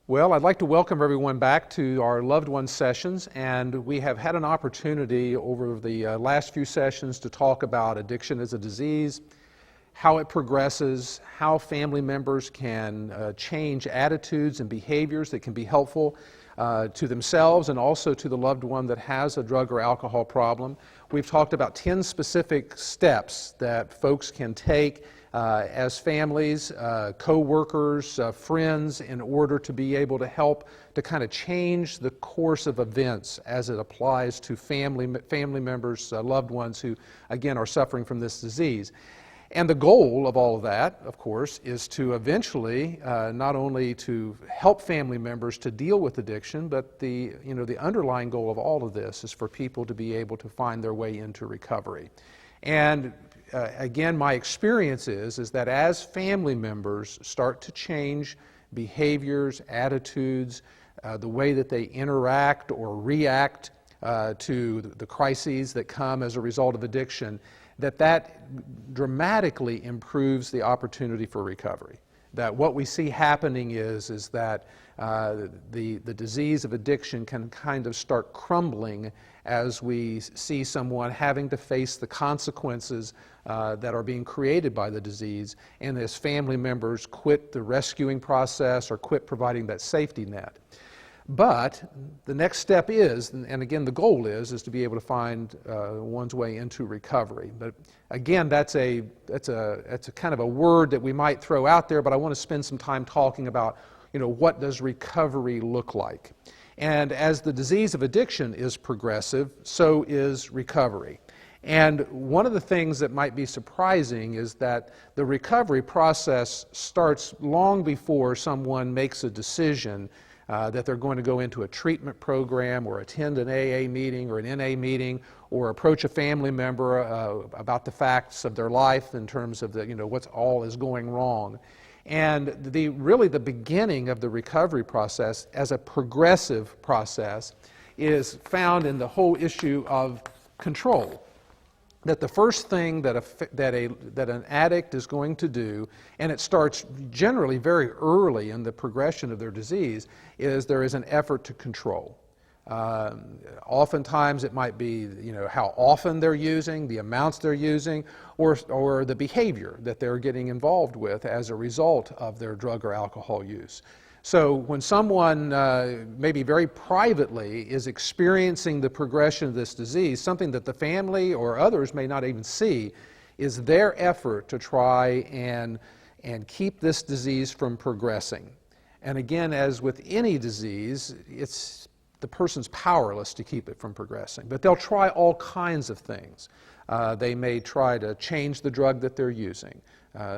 Well, I'd like to welcome everyone back to our Loved Ones sessions, and we have had an opportunity over the last few sessions to talk about addiction as a disease, how it progresses, how family members can change attitudes and behaviors that can be helpful to themselves and also to the loved one that has a drug or alcohol problem. We've talked about 10 specific steps that folks can take as families, co-workers, friends, in order to be able to help to kind of change the course of events as it applies to family members, loved ones who, again, are suffering from this disease. And the goal of all of that, of course, is to eventually not only to help family members to deal with addiction, but the underlying goal of all of this is for people to be able to find their way into recovery. And again, my experience is that as family members start to change behaviors, attitudes, the way that they interact or react to the crises that come as a result of addiction, that dramatically improves the opportunity for recovery. That what we see happening is that the disease of addiction can kind of start crumbling as we see someone having to face the consequences that are being created by the disease, and as family members quit the rescuing process or quit providing that safety net. But the next step is, and again the goal is to be able to find one's way into recovery. But again, that's a kind of a word that we might throw out there, but I want to spend some time talking about, what does recovery look like? And as the disease of addiction is progressive, so is recovery. And one of the things that might be surprising is that the recovery process starts long before someone makes a decision that they're going to go into a treatment program or attend an AA meeting or an NA meeting or approach a family member about the facts of their life in terms of what's all is going wrong. And really the beginning of the recovery process as a progressive process is found in the whole issue of control. That the first thing that an addict is going to do, and it starts generally very early in the progression of their disease, is there is an effort to control. Oftentimes it might be how often they're using, the amounts they're using, or the behavior that they're getting involved with as a result of their drug or alcohol use. So when someone, maybe very privately, is experiencing the progression of this disease, something that the family or others may not even see, is their effort to try and keep this disease from progressing. And again, as with any disease, the person's powerless to keep it from progressing. But they'll try all kinds of things. They may try to change the drug that they're using.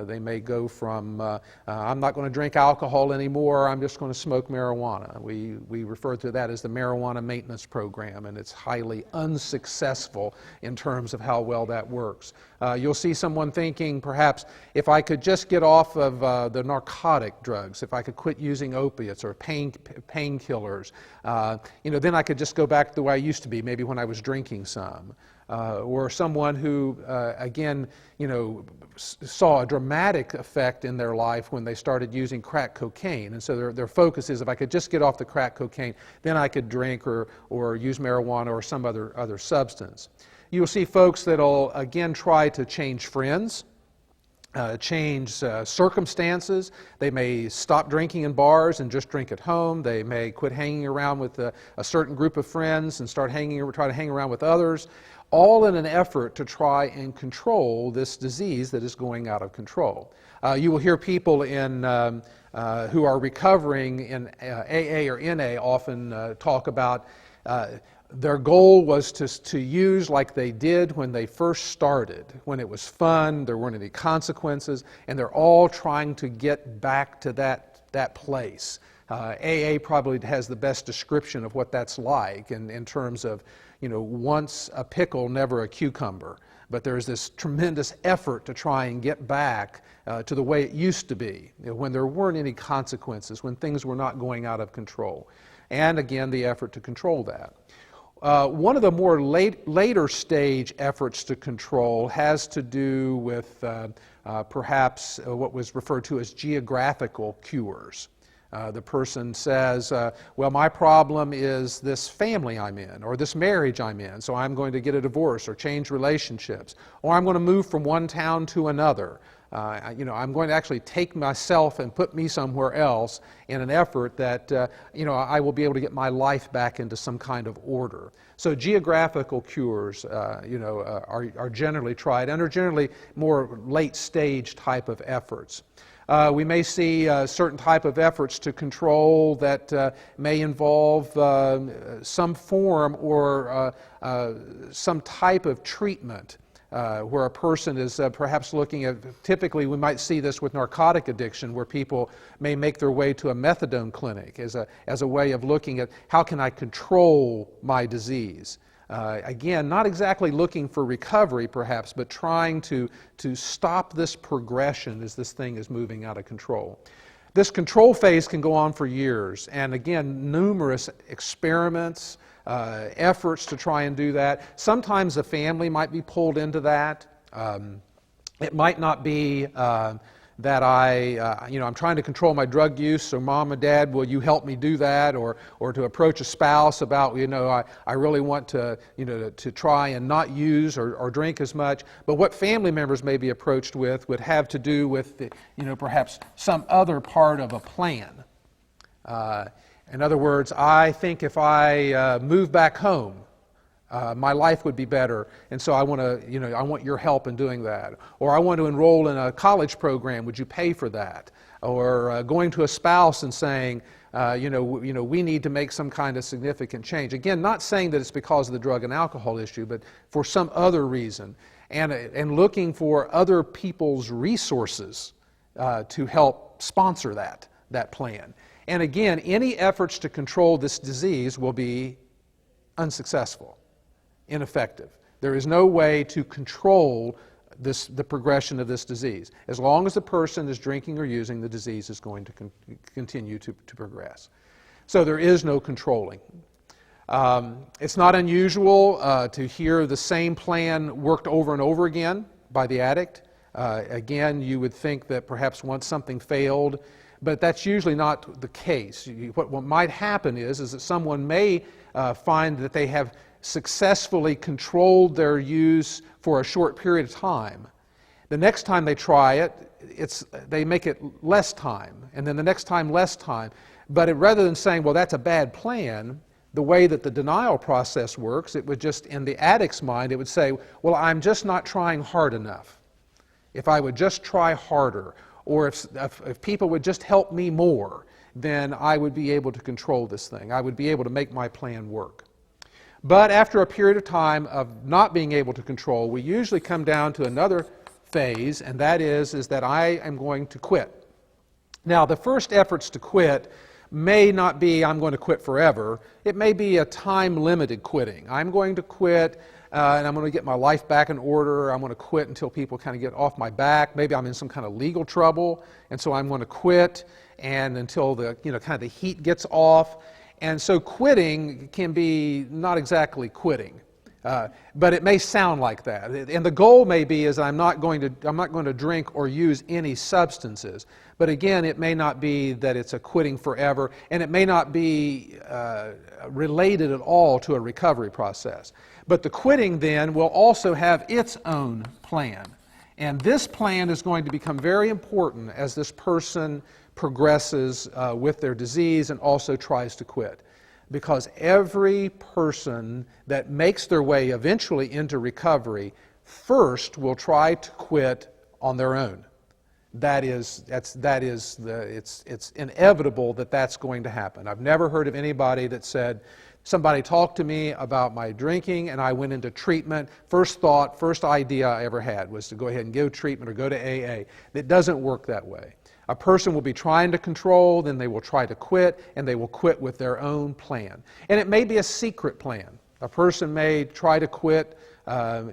They may go from, I'm not going to drink alcohol anymore, I'm just going to smoke marijuana. We refer to that as the marijuana maintenance program, and it's highly unsuccessful in terms of how well that works. You'll see someone thinking, perhaps, if I could just get off of the narcotic drugs, if I could quit using opiates or painkillers, then I could just go back to the way I used to be, maybe when I was drinking some. Or someone who, again, saw a dramatic effect in their life when they started using crack cocaine. And so their focus is, if I could just get off the crack cocaine, then I could drink or use marijuana or some other substance. You'll see folks that'll, again, try to change friends, change circumstances. They may stop drinking in bars and just drink at home. They may quit hanging around with a certain group of friends and try to hang around with others, all in an effort to try and control this disease that is going out of control. You will hear people who are recovering in AA or NA often talk about their goal was to use like they did when they first started, when it was fun, there weren't any consequences, and they're all trying to get back to that place. AA probably has the best description of what that's like in terms of, once a pickle, never a cucumber. But there's this tremendous effort to try and get back to the way it used to be, when there weren't any consequences, when things were not going out of control. And again, the effort to control that. One of the more later stage efforts to control has to do with perhaps what was referred to as geographical cures. The person says, well, my problem is this family I'm in, or this marriage I'm in, so I'm going to get a divorce or change relationships, or I'm going to move from one town to another. I'm going to actually take myself and put me somewhere else in an effort that, I will be able to get my life back into some kind of order. So geographical cures, are generally tried and are generally more late-stage type of efforts. We may see certain type of efforts to control that may involve some form or some type of treatment where a person is perhaps looking at, typically we might see this with narcotic addiction, where people may make their way to a methadone clinic as a way of looking at how can I control my disease. Again, not exactly looking for recovery perhaps, but trying to stop this progression as this thing is moving out of control. This control phase can go on for years, and again, numerous experiments, efforts to try and do that. Sometimes the family might be pulled into that. It might not be that I'm trying to control my drug use, so mom and dad, will you help me do that? Or to approach a spouse about, I really want to try and not use or drink as much. But what family members may be approached with would have to do with, perhaps some other part of a plan. In other words, I think if I move back home, my life would be better, and so I want your help in doing that. Or I want to enroll in a college program. Would you pay for that? Or going to a spouse and saying, we need to make some kind of significant change. Again, not saying that it's because of the drug and alcohol issue, but for some other reason, and looking for other people's resources to help sponsor that plan. And again, any efforts to control this disease will be unsuccessful, ineffective. There is no way to control the progression of this disease. As long as the person is drinking or using, the disease is going to continue to progress. So there is no controlling. It's not unusual to hear the same plan worked over and over again by the addict. Again, you would think that perhaps once something failed, but that's usually not the case. What might happen is that someone may find that they have successfully controlled their use for a short period of time. The next time they try it, they make it less time, and then the next time less time. But rather than saying, well, that's a bad plan, the way that the denial process works, it would just, in the addict's mind, it would say, well, I'm just not trying hard enough. If I would just try harder, or if people would just help me more, then I would be able to control this thing. I would be able to make my plan work. But after a period of time of not being able to control, we usually come down to another phase, and that is that I am going to quit. Now, the first efforts to quit may not be I'm going to quit forever. It may be a time-limited quitting. I'm going to quit and I'm going to get my life back in order. I'm going to quit until people kind of get off my back. Maybe I'm in some kind of legal trouble, and so I'm going to quit and until the kind of the heat gets off. And so quitting can be not exactly quitting, but it may sound like that. And the goal may be is I'm not going to drink or use any substances. But again, it may not be that it's a quitting forever, and it may not be related at all to a recovery process. But the quitting then will also have its own plan. And this plan is going to become very important as this person progresses with their disease and also tries to quit. Because every person that makes their way eventually into recovery first will try to quit on their own. It's inevitable that that's going to happen. I've never heard of anybody that said, somebody talked to me about my drinking and I went into treatment. First thought, first idea I ever had was to go ahead and give treatment or go to AA. It doesn't work that way. A person will be trying to control, then they will try to quit, and they will quit with their own plan. And it may be a secret plan. A person may try to quit,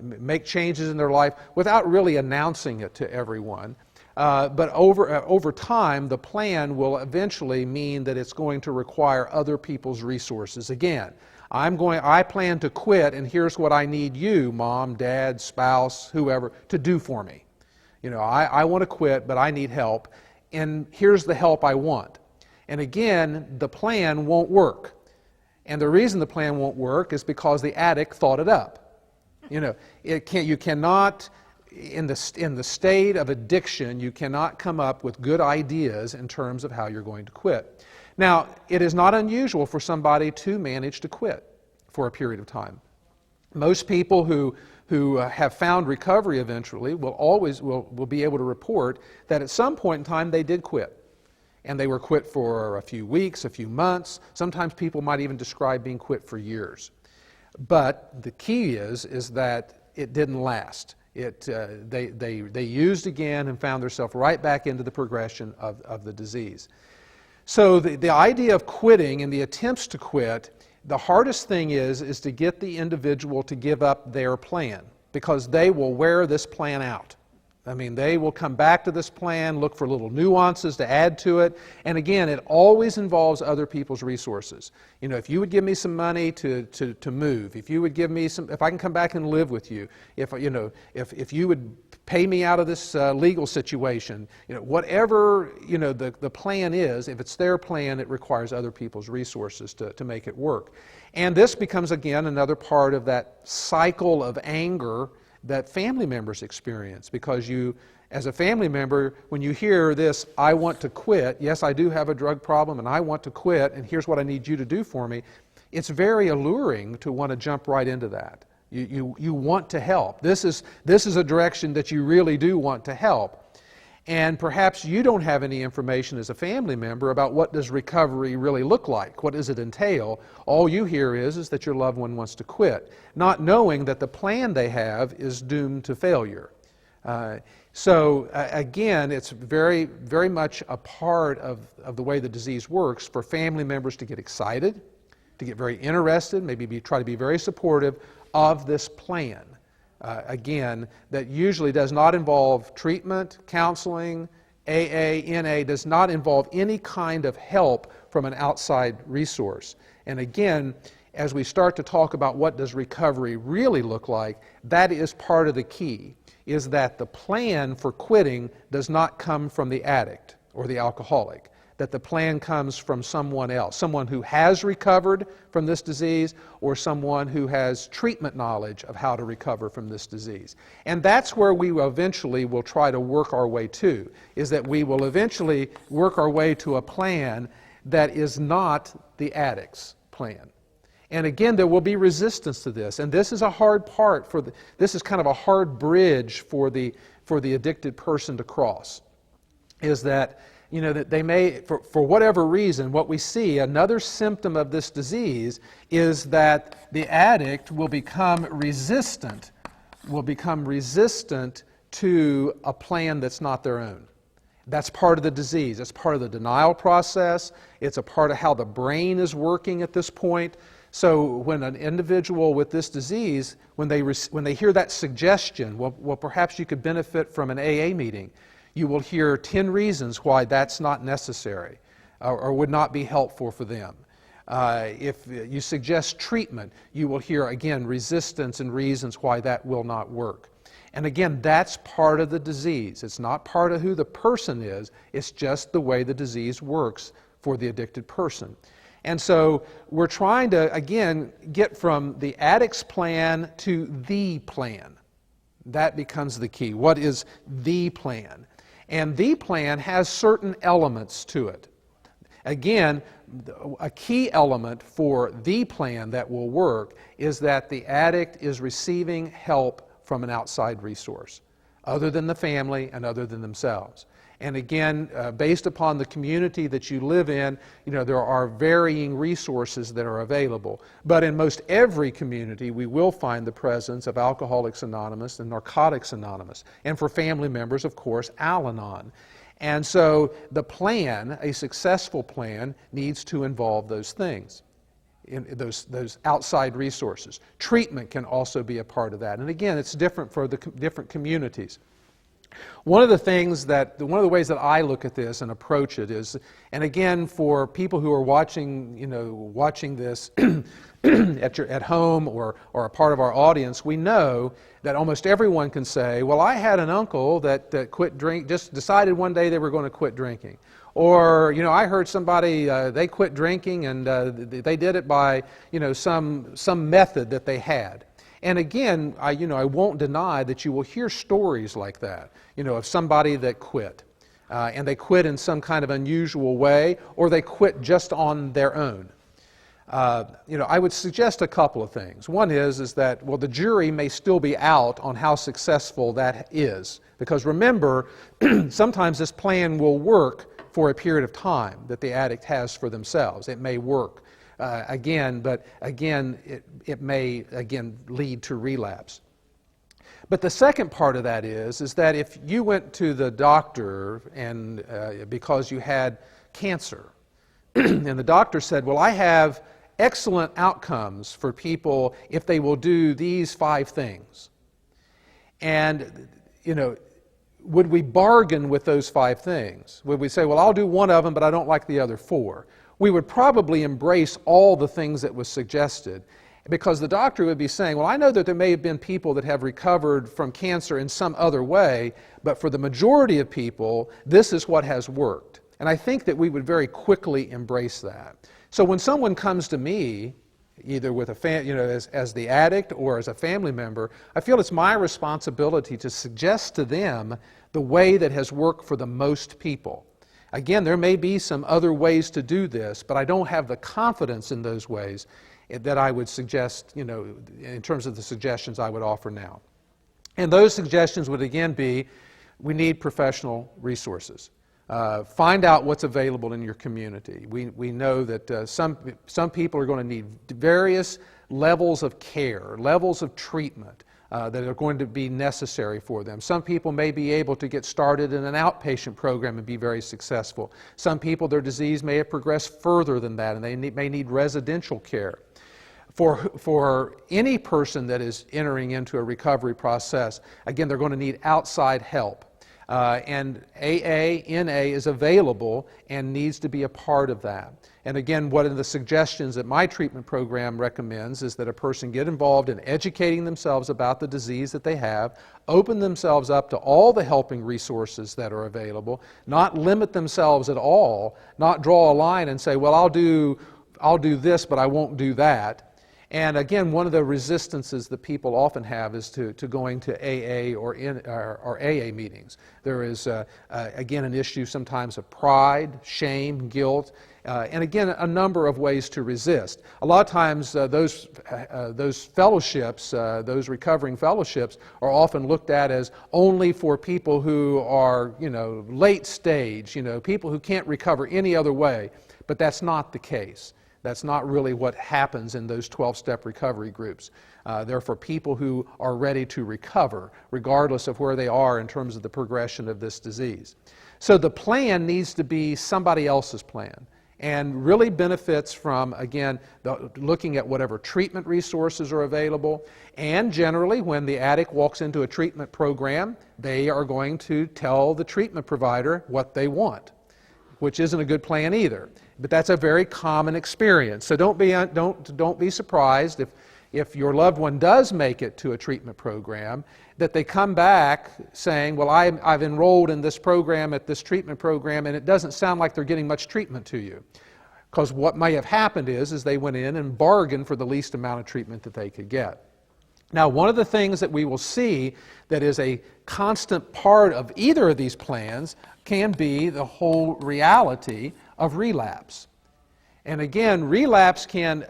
make changes in their life without really announcing it to everyone. But over time, the plan will eventually mean that it's going to require other people's resources. Again, I plan to quit, and here's what I need you, mom, dad, spouse, whoever, to do for me. I want to quit, but I need help, and here's the help I want. And again, the plan won't work. And the reason the plan won't work is because the addict thought it up. You cannot, in the state of addiction, you cannot come up with good ideas in terms of how you're going to quit. Now, it is not unusual for somebody to manage to quit for a period of time. Most people who have found recovery eventually will be able to report that at some point in time they did quit. And they were quit for a few weeks, a few months. Sometimes people might even describe being quit for years. But the key is that it didn't last. They used again and found themselves right back into the progression of the disease. So the idea of quitting and the attempts to quit, the hardest thing is to get the individual to give up their plan, because they will wear this plan out. I mean, they will come back to this plan, look for little nuances to add to it. And again, it always involves other people's resources. If you would give me some money to move, if you would give me if I can come back and live with you, if you would pay me out of this legal situation, whatever, the plan is, if it's their plan, it requires other people's resources to make it work. And this becomes, again, another part of that cycle of anger that family members experience, because you, as a family member, when you hear this, I want to quit, yes, I do have a drug problem and I want to quit, and here's what I need you to do for me, it's very alluring to want to jump right into that. You want to help. This is a direction that you really do want to help. And perhaps you don't have any information as a family member about what does recovery really look like. What does it entail? All you hear is that your loved one wants to quit, not knowing that the plan they have is doomed to failure. Again, it's very, very much a part of the way the disease works for family members to get excited, to get very interested, maybe try to be very supportive of this plan. Again, that usually does not involve treatment, counseling, AA, NA, does not involve any kind of help from an outside resource. And again, as we start to talk about what does recovery really look like, that is part of the key, is that the plan for quitting does not come from the addict or the alcoholic, that the plan comes from someone else, someone who has recovered from this disease or someone who has treatment knowledge of how to recover from this disease. And that's where we eventually will try to work our way to, is that we will eventually work our way to a plan that is not the addict's plan. And again, there will be resistance to this, and this is a hard part this is kind of a hard bridge for the addicted person to cross, is that that they may, for whatever reason, what we see, another symptom of this disease is that the addict will become resistant to a plan that's not their own. That's part of the disease. It's part of the denial process. It's a part of how the brain is working at this point. So when an individual with this disease, when they hear that suggestion, well, perhaps you could benefit from an AA meeting, you will hear 10 reasons why that's not necessary or would not be helpful for them. If you suggest treatment, you will hear, again, resistance and reasons why that will not work. And again, that's part of the disease. It's not part of who the person is, it's just the way the disease works for the addicted person. And so we're trying to, again, get from the addict's plan to the plan. That becomes the key. What is the plan? And the plan has certain elements to it. Again, a key element for the plan that will work is that the addict is receiving help from an outside resource, other than the family and other than themselves. And again, based upon the community that you live in, there are varying resources that are available. But in most every community, we will find the presence of Alcoholics Anonymous and Narcotics Anonymous. And for family members, of course, Al-Anon. And so the plan, a successful plan, needs to involve those things, those outside resources. Treatment can also be a part of that. And again, it's different for the different communities. One of the ways that I look at this and approach it is, and again, for people who are watching this at home or a part of our audience, we know that almost everyone can say, well, I had an uncle that quit drink, just decided one day they were going to quit drinking. Or, I heard somebody, they quit drinking and they did it by, some method that they had. And again, I won't deny that you will hear stories like that, of somebody that quit. And they quit in some kind of unusual way, or they quit just on their own. I would suggest a couple of things. One is that, well, the jury may still be out on how successful that is. Because remember, sometimes this plan will work for a period of time that the addict has for themselves. It may work again, but again, it may again lead to relapse. But the second part of that is that if you went to the doctor and because you had cancer, and the doctor said, well, I have excellent outcomes for people if they will do these 5 things. And, would we bargain with those 5 things? Would we say, well, I'll do one of them, but I don't like the other 4? We would probably embrace all the things that was suggested, because the doctor would be saying, well, I know that there may have been people that have recovered from cancer in some other way, but for the majority of people, this is what has worked. And I think that we would very quickly embrace that. So when someone comes to me, either with as the addict or as a family member, I feel it's my responsibility to suggest to them the way that has worked for the most people. Again, there may be some other ways to do this, but I don't have the confidence in those ways that I would suggest, in terms of the suggestions I would offer now. And those suggestions would again be, we need professional resources. Find out what's available in your community. We know that some people are going to need various levels of care, levels of treatment that are going to be necessary for them. Some people may be able to get started in an outpatient program and be very successful. Some people, their disease may have progressed further than that, and they may need residential care. For any person that is entering into a recovery process, again, they're going to need outside help. And AA, NA is available and needs to be a part of that. And again, one of the suggestions that my treatment program recommends is that a person get involved in educating themselves about the disease that they have, open themselves up to all the helping resources that are available, not limit themselves at all, not draw a line and say, well, I'll do this, but I won't do that. And again, one of the resistances that people often have is to going to AA or AA meetings. There is, again, an issue sometimes of pride, shame, guilt, and again, a number of ways to resist. A lot of times those fellowships, those recovering fellowships, are often looked at as only for people who are, late stage, people who can't recover any other way. But that's not the case. That's not really what happens in those 12-step recovery groups. They're for people who are ready to recover, regardless of where they are in terms of the progression of this disease. So the plan needs to be somebody else's plan, and really benefits from, again, looking at whatever treatment resources are available. And generally, when the addict walks into a treatment program, they are going to tell the treatment provider what they want, which isn't a good plan either. But that's a very common experience. So don't be surprised if your loved one does make it to a treatment program, that they come back saying, well, I've enrolled in this program at this treatment program, and it doesn't sound like they're getting much treatment to you. Because what may have happened is they went in and bargained for the least amount of treatment that they could get. Now, one of the things that we will see that is a constant part of either of these plans can be the whole reality of relapse. And again, relapse can,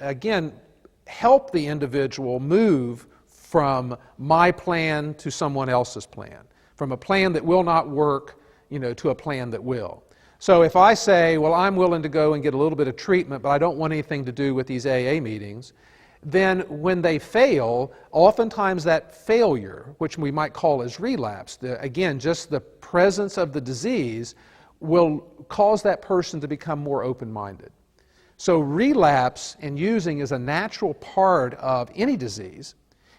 help the individual move from my plan to someone else's plan, from a plan that will not work, to a plan that will. So if I say, well, I'm willing to go and get a little bit of treatment, but I don't want anything to do with these AA meetings, then when they fail, oftentimes that failure, which we might call as relapse, again, just the presence of the disease, will cause that person to become more open-minded. So relapse and using is a natural part of any disease,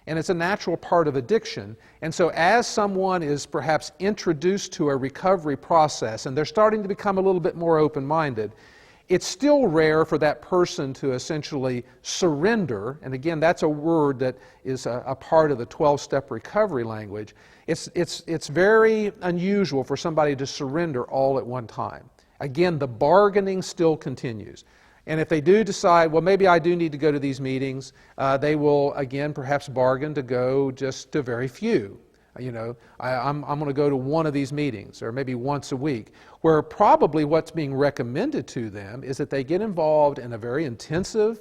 and it's a natural part of addiction. And so as someone is perhaps introduced to a recovery process and they're starting to become a little bit more open-minded, it's still rare for that person to essentially surrender, and again, that's a word that is a part of the 12-step recovery language. It's very unusual for somebody to surrender all at one time. Again, the bargaining still continues. And if they do decide, well, maybe I do need to go to these meetings, they will, again, perhaps bargain to go just to very few. You know, I'm going to go to one of these meetings, or maybe once a week, where probably what's being recommended to them is that they get involved in a very intensive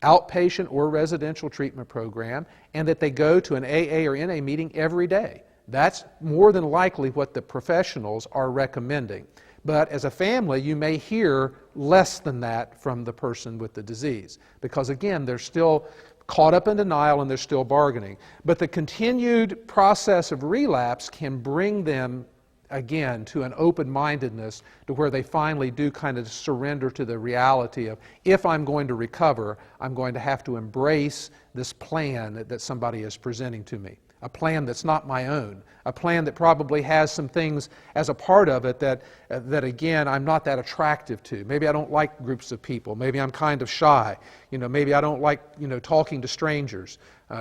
outpatient or residential treatment program, and that they go to an AA or NA meeting every day. That's more than likely what the professionals are recommending. But as a family, you may hear less than that from the person with the disease, because again, they're still caught up in denial and they're still bargaining. But the continued process of relapse can bring them again to an open-mindedness to where they finally do kind of surrender to the reality of, if I'm going to recover, I'm going to have to embrace this plan that somebody is presenting to me. A plan that's not my own, a plan that probably has some things as a part of it that again, I'm not that attractive to. Maybe I don't like groups of people. Maybe I'm kind of shy. You know, maybe I don't like, you know, talking to strangers.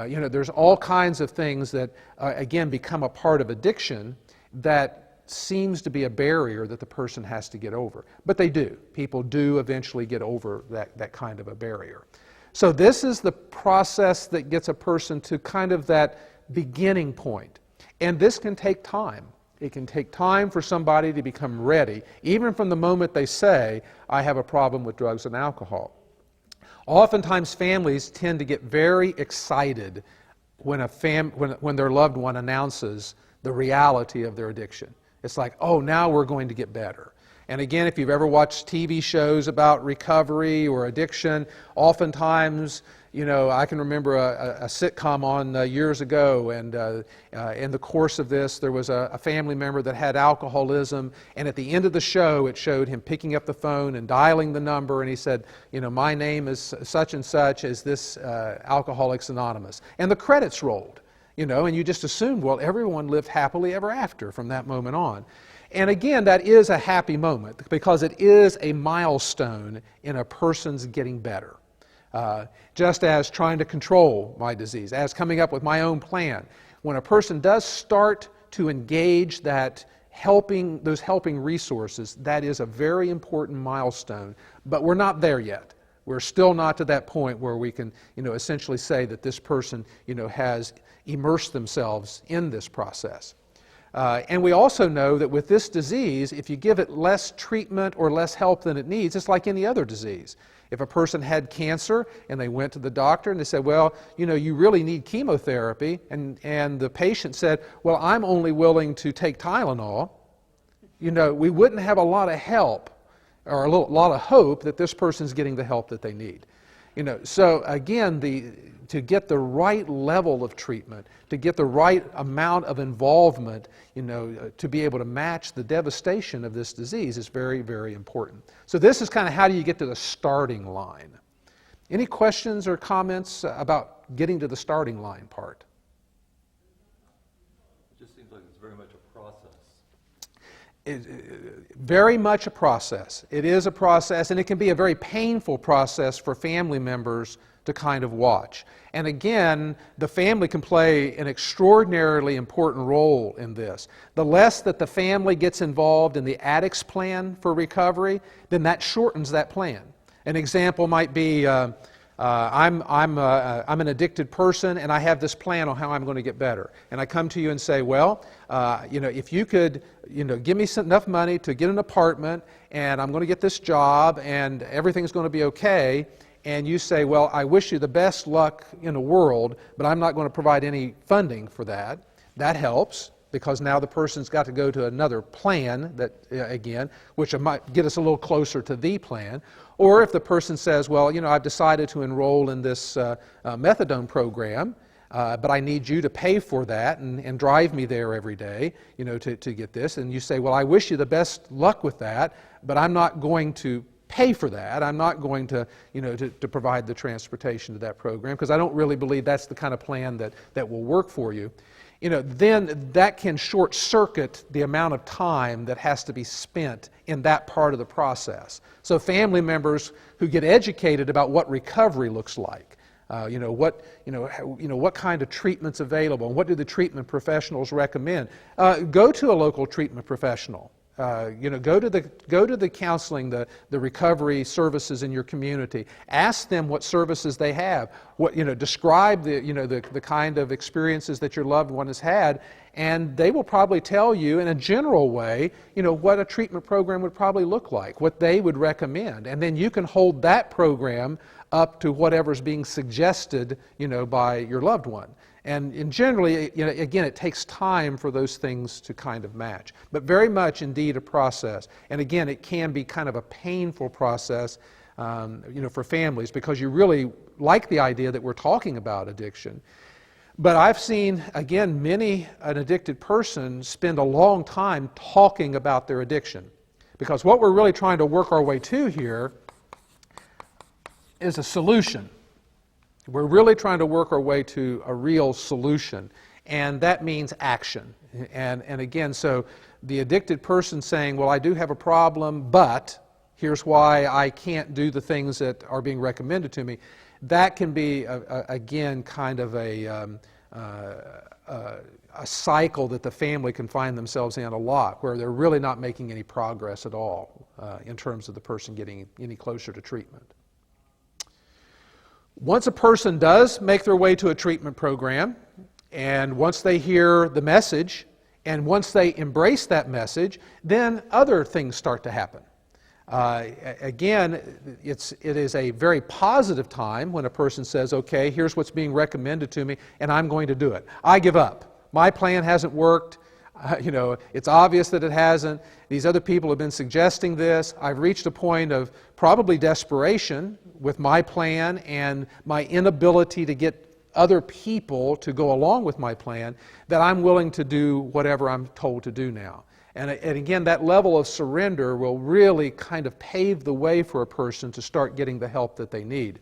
You know, there's all kinds of things that, again, become a part of addiction that seems to be a barrier that the person has to get over. But they do. People do eventually get over that kind of a barrier. So this is the process that gets a person to kind of that beginning point. And this can take time. It can take time for somebody to become ready, even from the moment they say, I have a problem with drugs and alcohol. Oftentimes families tend to get very excited when their loved one announces the reality of their addiction. It's like, oh, now we're going to get better. And again, if you've ever watched TV shows about recovery or addiction, oftentimes, you know, I can remember a sitcom on years ago, and in the course of this, there was a family member that had alcoholism, and at the end of the show, it showed him picking up the phone and dialing the number, and he said, you know, my name is such and such, is this Alcoholics Anonymous? And the credits rolled, you know, and you just assumed, well, everyone lived happily ever after from that moment on. And again, that is a happy moment because it is a milestone in a person's getting better. Just as trying to control my disease, as coming up with my own plan. When a person does start to engage those helping resources, that is a very important milestone, but we're not there yet. We're still not to that point where we can, you know, essentially say that this person, you know, has immersed themselves in this process. And we also know that with this disease, if you give it less treatment or less help than it needs, it's like any other disease. If a person had cancer and they went to the doctor and they said, well, you know, you really need chemotherapy, and the patient said, well, I'm only willing to take Tylenol, you know, we wouldn't have a lot of help or a lot of hope that this person's getting the help that they need. You know, so again, to get the right level of treatment, to get the right amount of involvement, you know, to be able to match the devastation of this disease is very, very important. So this is kind of how do you get to the starting line. Any questions or comments about getting to the starting line part? It just seems like it's very much a process. Very much a process. It is a process, and it can be a very painful process for family members to kind of watch. And again, the family can play an extraordinarily important role in this. The less that the family gets involved in the addict's plan for recovery, then that shortens that plan. An example might be, I'm an addicted person, and I have this plan on how I'm going to get better. And I come to you and say, well, you know, if you could, you know, give me enough money to get an apartment, and I'm going to get this job, and everything's going to be okay. And you say, well, I wish you the best luck in the world, but I'm not going to provide any funding for that. That helps, because now the person's got to go to another plan that, again, which might get us a little closer to the plan. Or if the person says, well, you know, I've decided to enroll in this methadone program, but I need you to pay for that and drive me there every day, you know, to get this. And you say, well, I wish you the best luck with that, but I'm not going to pay for that. I'm not going to, you know, to provide the transportation to that program because I don't really believe that's the kind of plan that will work for you. You know, then that can short circuit the amount of time that has to be spent in that part of the process. So family members who get educated about what recovery looks like, what kind of treatment's available, and what do the treatment professionals recommend? Go to a local treatment professional. Go to the counseling, the recovery services in your community. Ask them what services they have. Describe the kind of experiences that your loved one has had, and they will probably tell you in a general way, what a treatment program would probably look like, what they would recommend, and then you can hold that program up to whatever's being suggested, by your loved one. And generally, again, it takes time for those things to kind of match. But very much indeed a process. And again, it can be kind of a painful process, for families, because you really like the idea that we're talking about addiction. But I've seen, again, an addicted person spend a long time talking about their addiction. Because what we're really trying to work our way to here is a solution. We're really trying to work our way to a real solution, and that means action. And again, so the addicted person saying, well, I do have a problem, but here's why I can't do the things that are being recommended to me, that can be, again, kind of a cycle that the family can find themselves in a lot, where they're really not making any progress at all in terms of the person getting any closer to treatment. Once a person does make their way to a treatment program, and once they hear the message, and once they embrace that message, then other things start to happen. Again, it is a very positive time when a person says, okay, here's what's being recommended to me, and I'm going to do it. I give up. My plan hasn't worked. It's obvious that it hasn't. These other people have been suggesting this. I've reached a point of probably desperation with my plan and my inability to get other people to go along with my plan, that I'm willing to do whatever I'm told to do now. And again, that level of surrender will really kind of pave the way for a person to start getting the help that they need.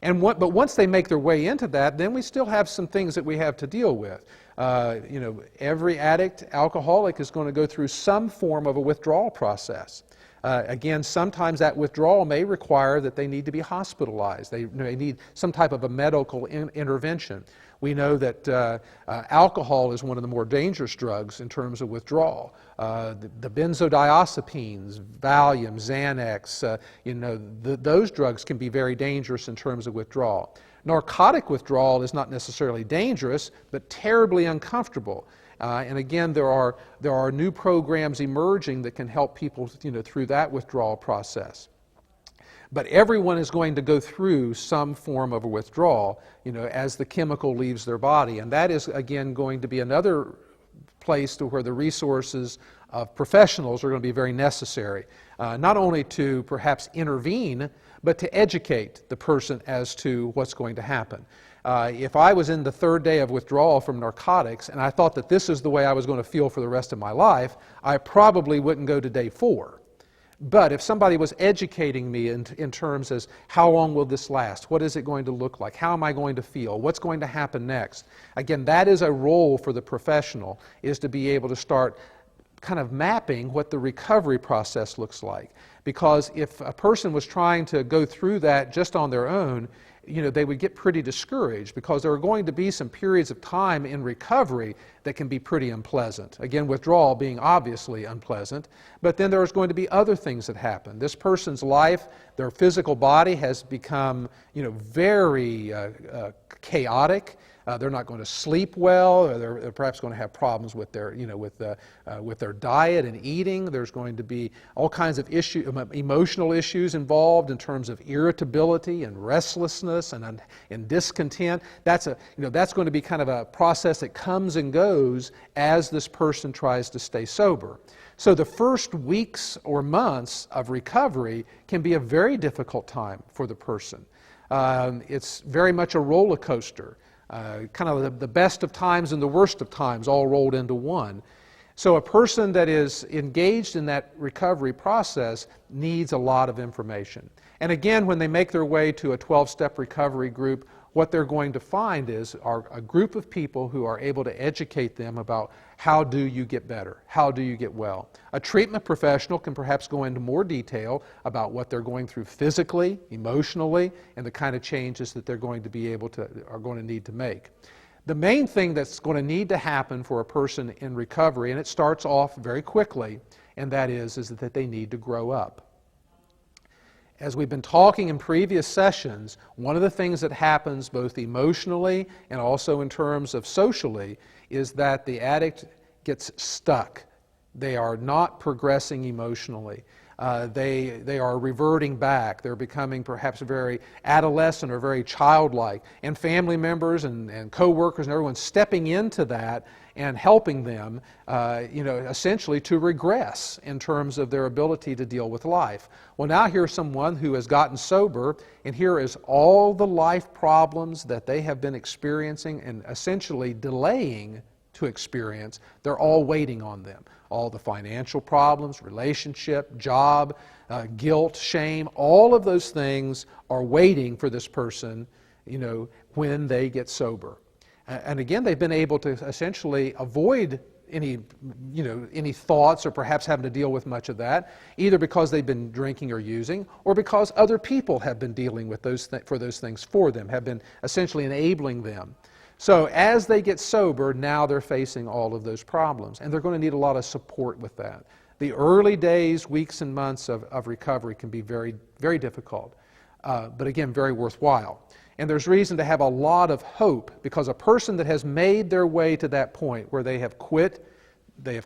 But once they make their way into that, then we still have some things that we have to deal with. Every addict, alcoholic is going to go through some form of a withdrawal process. Again, sometimes that withdrawal may require that they need to be hospitalized. They need some type of a medical intervention. We know that alcohol is one of the more dangerous drugs in terms of withdrawal. The benzodiazepines, Valium, Xanax, those drugs can be very dangerous in terms of withdrawal. Narcotic withdrawal is not necessarily dangerous, but terribly uncomfortable. And again, there are new programs emerging that can help people, through that withdrawal process. But everyone is going to go through some form of a withdrawal, as the chemical leaves their body. And that is, again, going to be another place to where the resources of professionals are going to be very necessary. Not only to perhaps intervene, but to educate the person as to what's going to happen. If I was in the third day of withdrawal from narcotics and I thought that this is the way I was going to feel for the rest of my life, I probably wouldn't go to day 4. But if somebody was educating me in terms as how long will this last? What is it going to look like? How am I going to feel? What's going to happen next? Again, that is a role for the professional, is to be able to start kind of mapping what the recovery process looks like. Because if a person was trying to go through that just on their own, they would get pretty discouraged, because there are going to be some periods of time in recovery that can be pretty unpleasant. Again, withdrawal being obviously unpleasant, but then there's going to be other things that happen. This person's life, their physical body has become, very chaotic. They're not going to sleep well, or they're perhaps going to have problems with their, with their diet and eating. There's going to be all kinds of emotional issues involved in terms of irritability and restlessness and discontent. That's going to be kind of a process that comes and goes as this person tries to stay sober. So the first weeks or months of recovery can be a very difficult time for the person. It's very much a roller coaster. Kind of the best of times and the worst of times all rolled into one. So a person that is engaged in that recovery process needs a lot of information. And again, when they make their way to a 12-step recovery group, what they're going to find is a group of people who are able to educate them about how do you get better, how do you get well. A treatment professional can perhaps go into more detail about what they're going through physically, emotionally, and the kind of changes that they're going to be able to, are going to need to make. The main thing that's going to need to happen for a person in recovery, and it starts off very quickly, and that is that they need to grow up. As we've been talking in previous sessions, one of the things that happens both emotionally and also in terms of socially is that the addict gets stuck. They are not progressing emotionally. They are reverting back. They're becoming perhaps very adolescent or very childlike. And family members and co-workers and everyone stepping into that and helping them, essentially to regress in terms of their ability to deal with life. Well, now here's someone who has gotten sober, and here is all the life problems that they have been experiencing and essentially delaying to experience. They're all waiting on them. All the financial problems, relationship, job, guilt, shame, all of those things are waiting for this person, when they get sober. And again, they've been able to essentially avoid any thoughts or perhaps having to deal with much of that, either because they've been drinking or using, or because other people have been dealing with those things for them, have been essentially enabling them. So as they get sober, now they're facing all of those problems, and they're going to need a lot of support with that. The early days, weeks, and months of recovery can be very, very difficult, but again, very worthwhile. And there's reason to have a lot of hope, because a person that has made their way to that point where they have quit, they're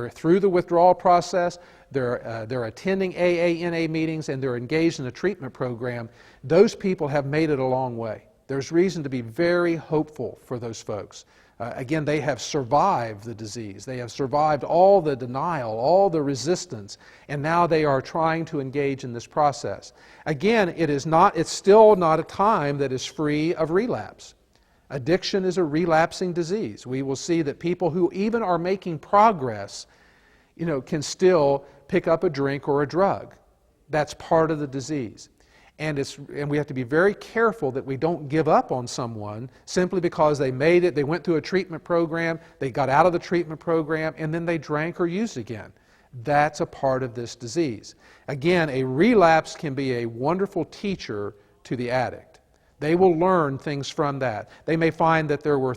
through the withdrawal process, they're attending AA, NA meetings, and they're engaged in a treatment program. Those people have made it a long way. There's reason to be very hopeful for those folks. Again, they have survived the disease. They have survived all the denial, all the resistance, and now they are trying to engage in this process. Again, it's still not a time that is free of relapse. Addiction is a relapsing disease. We will see that people who even are making progress, can still pick up a drink or a drug. That's part of the disease. And we have to be very careful that we don't give up on someone simply because they made it, they went through a treatment program, they got out of the treatment program, and then they drank or used again. That's a part of this disease. Again, a relapse can be a wonderful teacher to the addict. They will learn things from that. They may find that there were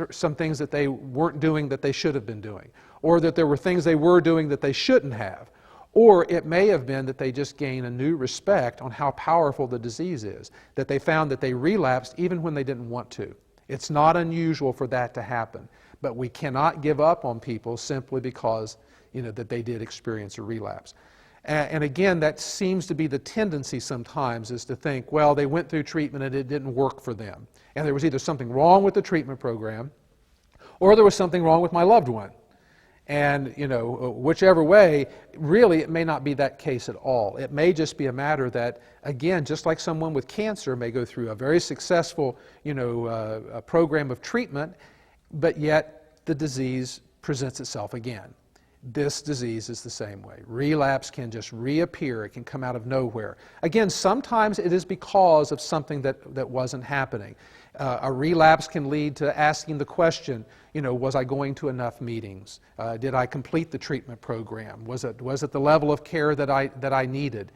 some things that they weren't doing that they should have been doing, or that there were things they were doing that they shouldn't have. Or it may have been that they just gain a new respect on how powerful the disease is, that they found that they relapsed even when they didn't want to. It's not unusual for that to happen, but we cannot give up on people simply because that they did experience a relapse. And again, that seems to be the tendency sometimes, is to think, well, they went through treatment and it didn't work for them. And there was either something wrong with the treatment program, or there was something wrong with my loved one. And, whichever way, really it may not be that case at all. It may just be a matter that, again, just like someone with cancer may go through a very successful, a program of treatment, but yet the disease presents itself again. This disease is the same way. Relapse can just reappear. It can come out of nowhere. Again, sometimes it is because of something that wasn't happening. A relapse can lead to asking the question, was I going to enough meetings? Did I complete the treatment program? Was it the level of care that I needed?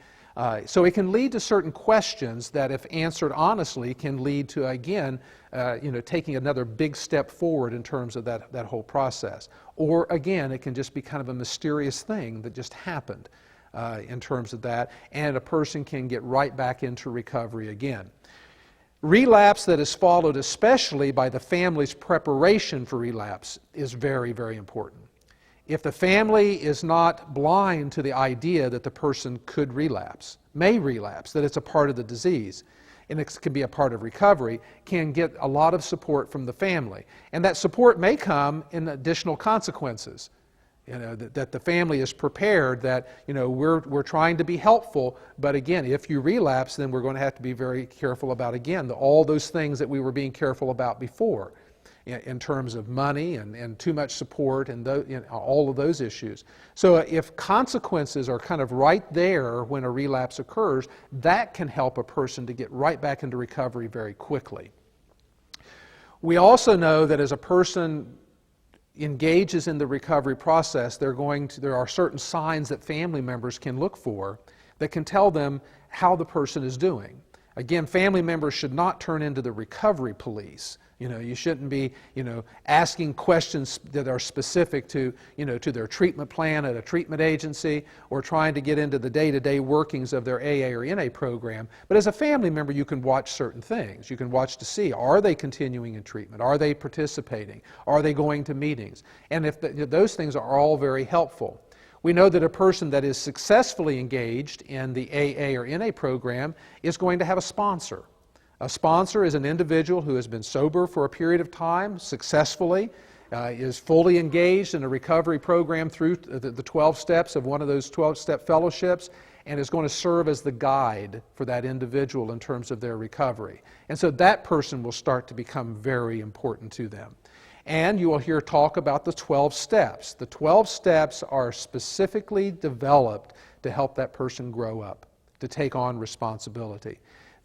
So it can lead to certain questions that, if answered honestly, can lead to, again, taking another big step forward in terms of that whole process. Or again, it can just be kind of a mysterious thing that just happened in terms of that, and a person can get right back into recovery again. Relapse that is followed especially by the family's preparation for relapse is very, very important. If the family is not blind to the idea that the person could relapse, may relapse, that it's a part of the disease, and it can be a part of recovery, can get a lot of support from the family. And that support may come in additional consequences. That the family is prepared, that we're trying to be helpful, but again, if you relapse, then we're going to have to be very careful about, again, all those things that we were being careful about before, in terms of money and too much support and all of those issues. So if consequences are kind of right there when a relapse occurs, that can help a person to get right back into recovery very quickly. We also know that as a person engages in the recovery process, there are certain signs that family members can look for that can tell them how the person is doing. Again, family members should not turn into the recovery police. You shouldn't be, asking questions that are specific to, to their treatment plan at a treatment agency, or trying to get into the day-to-day workings of their AA or NA program. But as a family member, you can watch certain things. You can watch to see, are they continuing in treatment? Are they participating? Are they going to meetings? And if those things are all very helpful. We know that a person that is successfully engaged in the AA or NA program is going to have a sponsor. A sponsor is an individual who has been sober for a period of time, successfully, is fully engaged in a recovery program through the 12 steps of one of those 12-step fellowships, and is going to serve as the guide for that individual in terms of their recovery. And so that person will start to become very important to them. And you will hear talk about the 12 steps. The 12 steps are specifically developed to help that person grow up, to take on responsibility.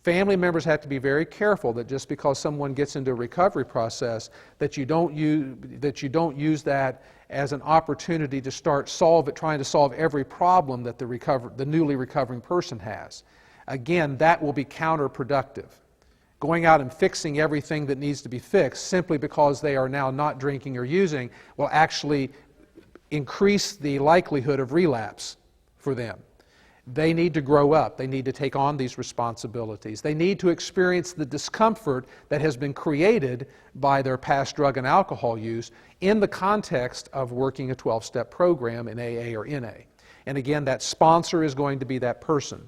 Family members have to be very careful that just because someone gets into a recovery process, that you don't use that as an opportunity to start trying to solve every problem that the newly recovering person has. Again, that will be counterproductive. Going out and fixing everything that needs to be fixed simply because they are now not drinking or using will actually increase the likelihood of relapse for them. They need to grow up. They need to take on these responsibilities. They need to experience the discomfort that has been created by their past drug and alcohol use in the context of working a 12-step program in AA or NA. And again, that sponsor is going to be that person.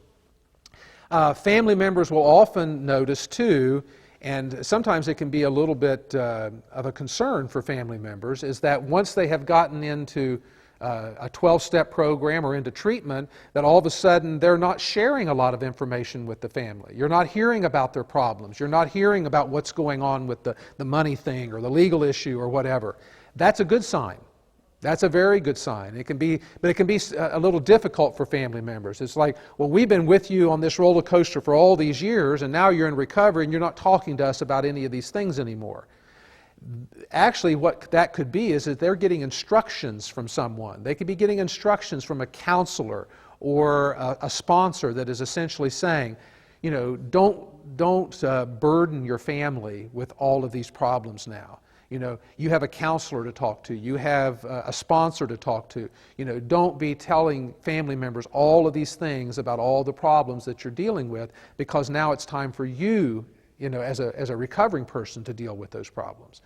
Family members will often notice too, and sometimes it can be a little bit of a concern for family members, is that once they have gotten into a 12-step program or into treatment, that all of a sudden they're not sharing a lot of information with the family. You're not hearing about their problems. You're not hearing about what's going on with the money thing or the legal issue or whatever. That's a good sign. That's a very good sign. It can be a little difficult for family members. It's like, well, we've been with you on this roller coaster for all these years, and now you're in recovery and you're not talking to us about any of these things anymore. Actually, what that could be is that they're getting instructions from someone. They could be getting instructions from a counselor or a sponsor that is essentially saying, don't burden your family with all of these problems now. You have a counselor to talk to. You have a sponsor to talk to. Don't be telling family members all of these things about all the problems that you're dealing with, because now it's time for you, as a recovering person, to deal with those problems.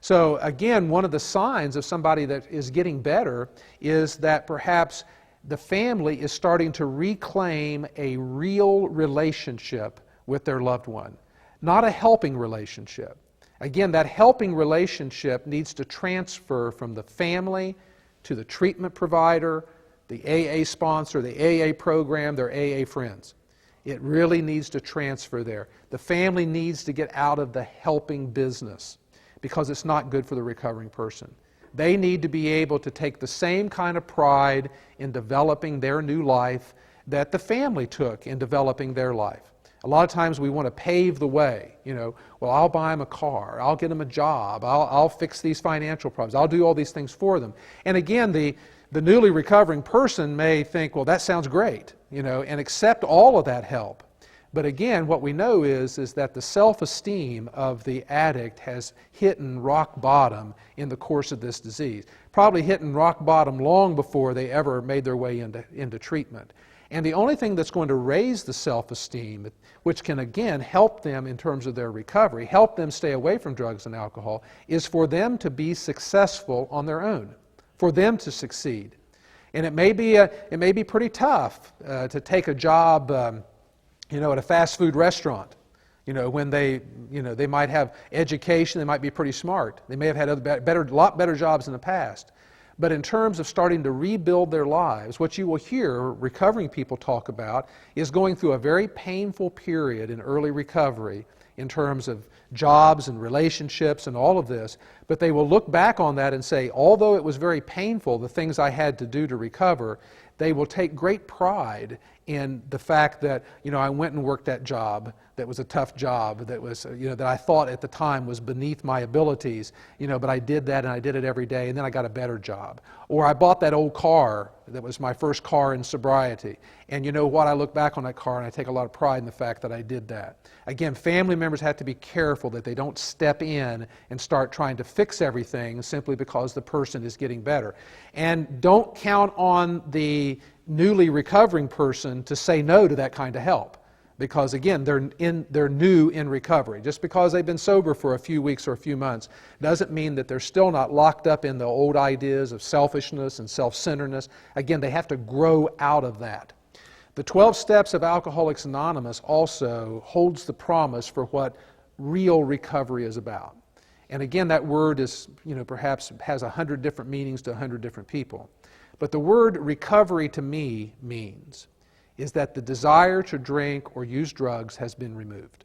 So again, one of the signs of somebody that is getting better is that perhaps the family is starting to reclaim a real relationship with their loved one, not a helping relationship. Again, that helping relationship needs to transfer from the family to the treatment provider, the AA sponsor, the AA program, their AA friends. It really needs to transfer there. The family needs to get out of the helping business, because it's not good for the recovering person. They need to be able to take the same kind of pride in developing their new life that the family took in developing their life. A lot of times we want to pave the way. Well, I'll buy them a car, I'll get them a job, I'll fix these financial problems, I'll do all these things for them. And again, the newly recovering person may think, well, that sounds great, and accept all of that help. But again, what we know is that the self-esteem of the addict has hit rock bottom in the course of this disease. Probably hit rock bottom long before they ever made their way into treatment. And the only thing that's going to raise the self-esteem, which can again help them in terms of their recovery, help them stay away from drugs and alcohol, is for them to be successful on their own, for them to succeed. And it may be pretty tough to take a job at a fast food restaurant, when they might have education, they might be pretty smart. They may have had a lot better jobs in the past. But in terms of starting to rebuild their lives, what you will hear recovering people talk about is going through a very painful period in early recovery in terms of jobs and relationships and all of this. But they will look back on that and say, although it was very painful, the things I had to do to recover, they will take great pride in the fact that, I went and worked that job that was a tough job, that was, that I thought at the time was beneath my abilities, but I did that and I did it every day, and then I got a better job. Or I bought that old car that was my first car in sobriety, and you know what, I look back on that car and I take a lot of pride in the fact that I did that. Again, family members have to be careful that they don't step in and start trying to fix everything simply because the person is getting better. And don't count on the newly recovering person to say no to that kind of help. Because again, they're new in recovery. Just because they've been sober for a few weeks or a few months doesn't mean that they're still not locked up in the old ideas of selfishness and self-centeredness. Again, they have to grow out of that. The 12 Steps of Alcoholics Anonymous also holds the promise for what real recovery is about. And again, that word is, perhaps has 100 different meanings to 100 different people. But the word recovery to me means is that the desire to drink or use drugs has been removed.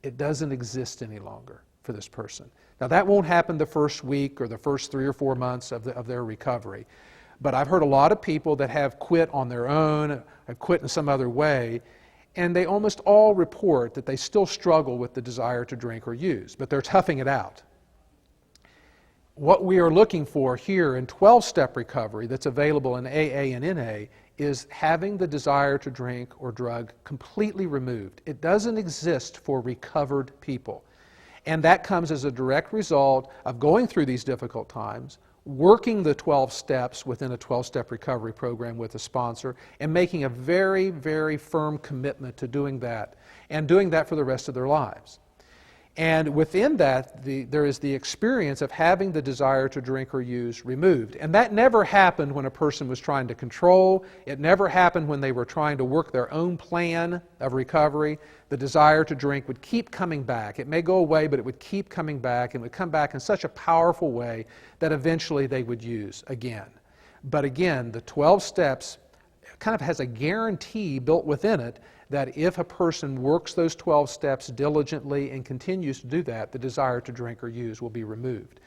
It doesn't exist any longer for this person. Now that won't happen the first week or the first 3 or 4 months of their recovery. But I've heard a lot of people that have quit on their own, have quit in some other way, and they almost all report that they still struggle with the desire to drink or use, but they're toughing it out. What we are looking for here in 12-step recovery that's available in AA and NA is having the desire to drink or drug completely removed. It doesn't exist for recovered people. And that comes as a direct result of going through these difficult times, working the 12 steps within a 12-step recovery program with a sponsor, and making a very, very firm commitment to doing that, and doing that for the rest of their lives. And within that, there is the experience of having the desire to drink or use removed. And that never happened when a person was trying to control. It never happened when they were trying to work their own plan of recovery. The desire to drink would keep coming back. It may go away, but it would keep coming back, and would come back in such a powerful way that eventually they would use again. But again, the 12 steps kind of has a guarantee built within it that if a person works those 12 steps diligently and continues to do that, the desire to drink or use will be removed.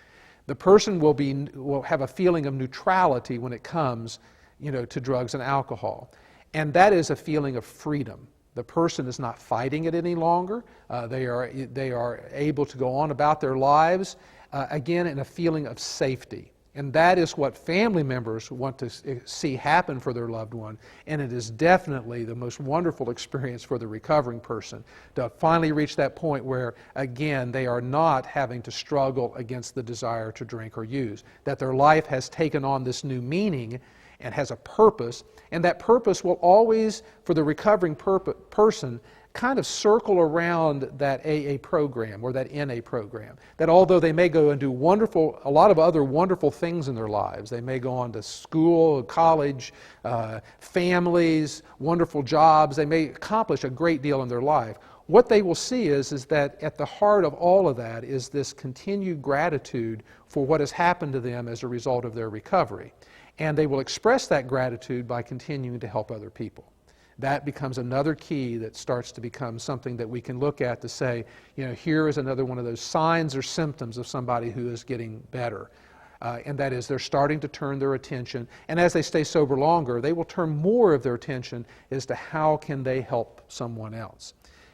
The person will have a feeling of neutrality when it comes, to drugs and alcohol. And that is a feeling of freedom. The person is not fighting it any longer. They are able to go on about their lives, again, in a feeling of safety. And that is what family members want to see happen for their loved one. And it is definitely the most wonderful experience for the recovering person to finally reach that point where, again, they are not having to struggle against the desire to drink or use. That their life has taken on this new meaning and has a purpose. And that purpose will always, for the recovering person, kind of circle around that AA program or that NA program. That although they may go and do a lot of other wonderful things in their lives, they may go on to school, college, families, wonderful jobs, they may accomplish a great deal in their life. What they will see is that at the heart of all of that is this continued gratitude for what has happened to them as a result of their recovery. And they will express that gratitude by continuing to help other people. That becomes another key that starts to become something that we can look at to say, here is another one of those signs or symptoms of somebody who is getting better. And that is they're starting to turn their attention. And as they stay sober longer, they will turn more of their attention as to how can they help someone else.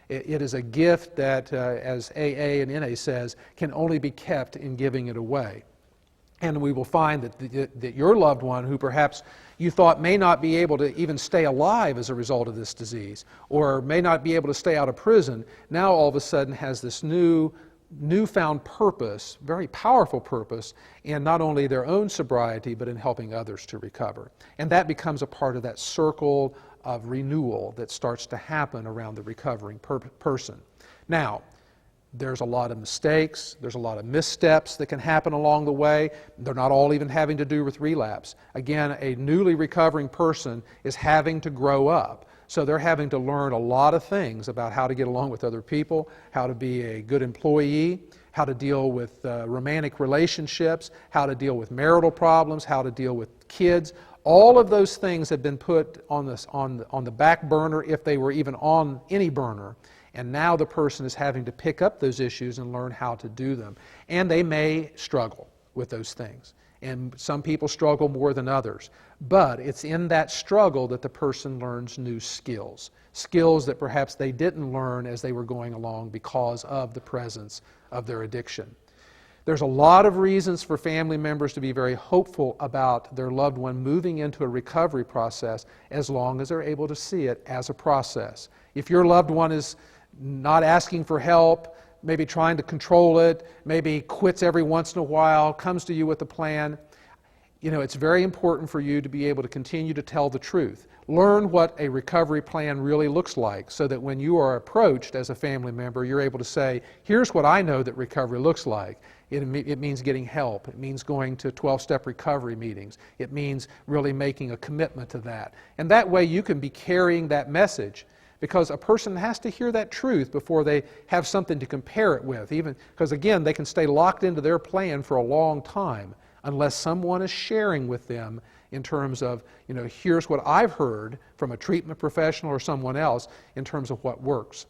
It is a gift that, as AA and NA says, can only be kept in giving it away. And we will find that your loved one, who perhaps you thought may not be able to even stay alive as a result of this disease, or may not be able to stay out of prison, now all of a sudden has this newfound purpose, very powerful purpose, in not only their own sobriety, but in helping others to recover. And that becomes a part of that circle of renewal that starts to happen around the recovering person. Now, there's a lot of mistakes, there's a lot of missteps that can happen along the way. They're not all even having to do with relapse. Again, a newly recovering person is having to grow up. So they're having to learn a lot of things about how to get along with other people, how to be a good employee, how to deal with romantic relationships, how to deal with marital problems, how to deal with kids. All of those things have been put on the back burner if they were even on any burner. And now the person is having to pick up those issues and learn how to do them. And they may struggle with those things. And some people struggle more than others. But it's in that struggle that the person learns new skills, skills that perhaps they didn't learn as they were going along because of the presence of their addiction. There's a lot of reasons for family members to be very hopeful about their loved one moving into a recovery process as long as they're able to see it as a process. If your loved one is not asking for help, maybe trying to control it, maybe quits every once in a while, comes to you with a plan, it's very important for you to be able to continue to tell the truth. Learn what a recovery plan really looks like so that when you are approached as a family member, you're able to say, here's what I know that recovery looks like. It means getting help. It means going to 12-step recovery meetings. It means really making a commitment to that. And that way you can be carrying that message, because a person has to hear that truth before they have something to compare it with. Even because, again, they can stay locked into their plan for a long time unless someone is sharing with them in terms of, here's what I've heard from a treatment professional or someone else in terms of what works.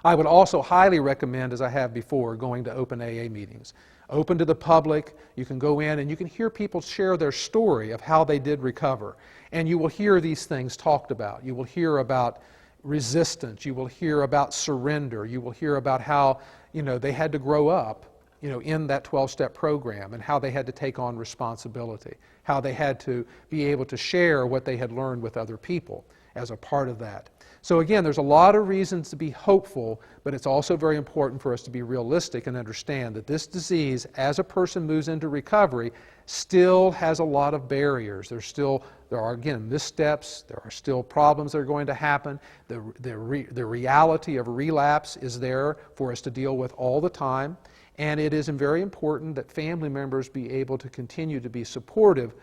I would also highly recommend, as I have before, going to open AA meetings. Open to the public, you can go in and you can hear people share their story of how they did recover. And you will hear these things talked about. You will hear about resistance, you will hear about surrender, you will hear about how, they had to grow up, in that 12-step program, and how they had to take on responsibility, how they had to be able to share what they had learned with other people as a part of that. So again, there's a lot of reasons to be hopeful, but it's also very important for us to be realistic and understand that this disease, as a person moves into recovery, still has a lot of barriers. There are again missteps, there are still problems that are going to happen. The reality of relapse is there for us to deal with all the time. And it is very important that family members be able to continue to be supportive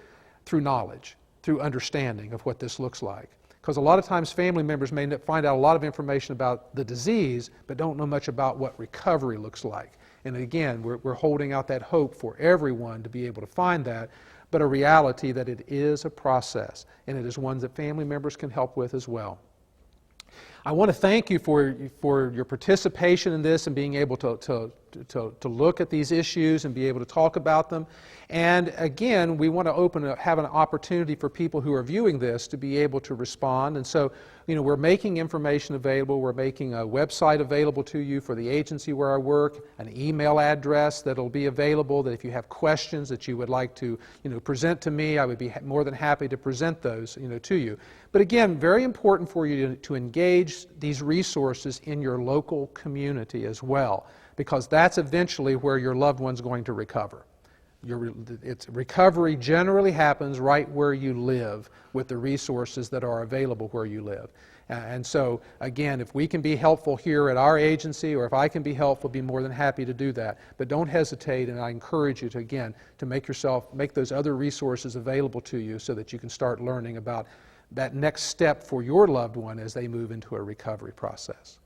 through knowledge, through understanding of what this looks like. Because a lot of times family members may find out a lot of information about the disease, but don't know much about what recovery looks like. And again, we're holding out that hope for everyone to be able to find that, but a reality that it is a process, and it is one that family members can help with as well. I want to thank you for your participation in this and being able to look at these issues and be able to talk about them. And again, we want to have an opportunity for people who are viewing this to be able to respond. And so, we're making information available. We're making a website available to you for the agency where I work, an email address that'll be available, that if you have questions that you would like to, present to me, I would be more than happy to present those, to you. But again, very important for you to engage these resources in your local community as well, because that's eventually where your loved one's going to recover. Recovery generally happens right where you live with the resources that are available where you live. And so, again, if we can be helpful here at our agency, or if I can be helpful, be more than happy to do that. But don't hesitate, and I encourage you to, again, to make those other resources available to you so that you can start learning about that next step for your loved one as they move into a recovery process.